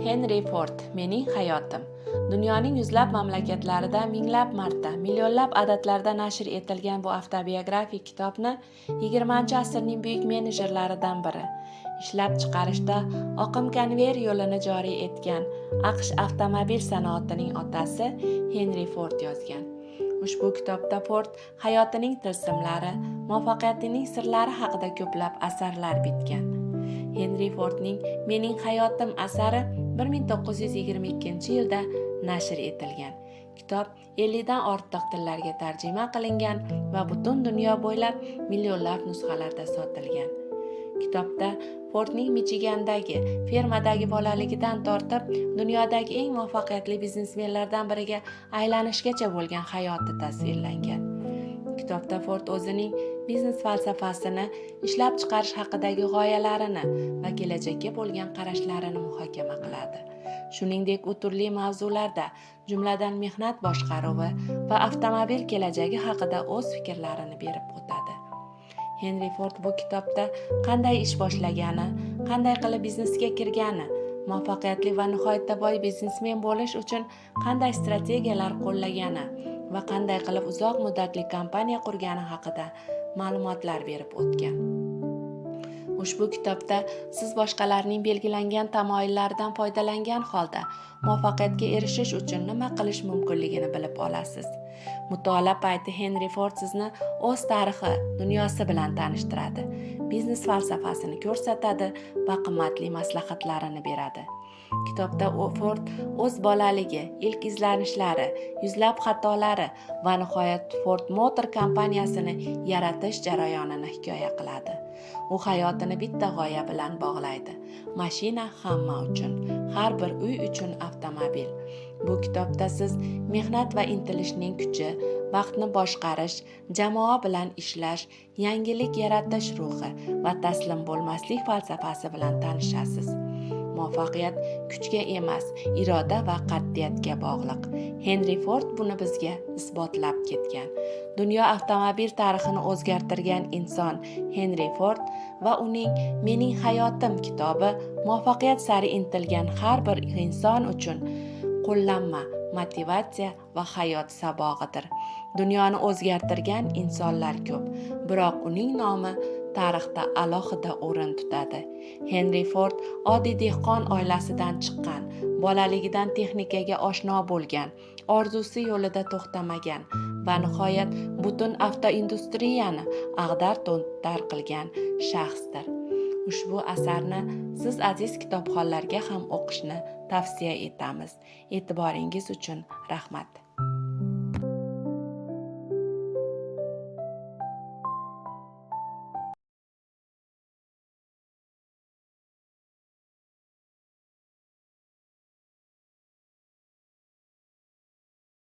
Henry Ford Mening hayotim. Dunyoning yuzlab mamlakatlarida minglab marta, millionlab adadlarda nashr etilgan bu avtobiografik kitobni 20-asrning buyuk menejerlaridan biri, ishlab chiqarishda oqim konveyer yo'lini joriy etgan AQSh avtomobil sanoatining otasi Henry Ford yozgan. Ushbu kitobda Ford hayotining tilsimlari, muvaffaqiyatining sirlari haqida ko'plab asarlar bitgan. Henry Fordning Mening hayotim asari 1922-yilda nashr etilgan. Kitob 50 dan ortiq tillarga tarjima qilingan va butun dunyo bo'ylab millionlab nusxalarda sotilgan. Kitobda Fordning Michigandagi fermadagi bolaligidan tortib dunyodagi eng muvaffaqiyatli biznesmenlardan biriga aylanishgacha bo'lgan hayoti tasvirlangan. Kitobda Ford o'zining biznes falsafasini, ishlab chiqarish haqidagi g'oyalarini va kelajakka bo'lgan qarashlarini muhokama qiladi. Shuningdek, u turli mavzularda, jumladan mehnat boshqaruvi va avtomobil kelajagi haqida o'z fikrlarini berib o'tadi. Henry Ford bu kitobda qanday ish boshlagani, qanday qilib biznesga kirgani, muvaffaqiyatli va nihoyatda boy biznesmen bo'lish uchun qanday strategiyalar qo'llagani va qanday qilib uzoq muddatli kompaniya qurgani haqida ma'lumotlar berib o'tgan. Ushbu kitobda siz boshqalarning belgilangan tamoyillaridan foydalangan holda muvaffaqiyatga erishish uchun nima qilish mumkinligini bilib olasiz. Mutolaa payti Henry Ford sizni o'z tarixi, dunyosi bilan tanishtiradi, biznes falsafasini ko'rsatadi va qimmatli maslahatlarini beradi. Kitobda Ford o'z bolaligi, ilk izlanishlari, yuzlab xatolari va nihoyat Ford Motor kompaniyasini yaratish jarayonini hikoya qiladi. U hayotini bitta g'oya bilan bog'laydi. Mashina hamma uchun, har bir uy uchun avtomobil. Bu kitobda siz mehnat va intilishning kuchi, vaqtni boshqarish, jamoa bilan ishlash, yangilik yaratish ruhi va taslim bo'lmaslik falsafasi bilan tanishasiz. Muvaffaqiyat kuchga emas, iroda va qat'iyatga bog'liq. Henry Ford buni bizga isbotlab ketgan. Dunyo avtomobil tarixini o'zgartirgan inson Henry Ford va uning Mening hayotim kitobi muvaffaqiyat sari intilgan har bir inson uchun qo'llanma, motivatsiya va hayot sabog'idir. Dunyoni o'zgartirgan insonlar ko'p, biroq uning nomi tarixda alohida o'rin tutadi. Henry Ford oddiy dehqon oilasidan chiqqan, bolaligidan texnikaga oshno bo'lgan, orzusi yo'lida to'xtamagan va nihoyat butun avtoindustriyani ag'dar-to'ntar qilgan shaxsdir. Ushbu asarni siz aziz kitobxonlarga ham o'qishni tavsiya etamiz. E'tiboringiz uchun rahmat.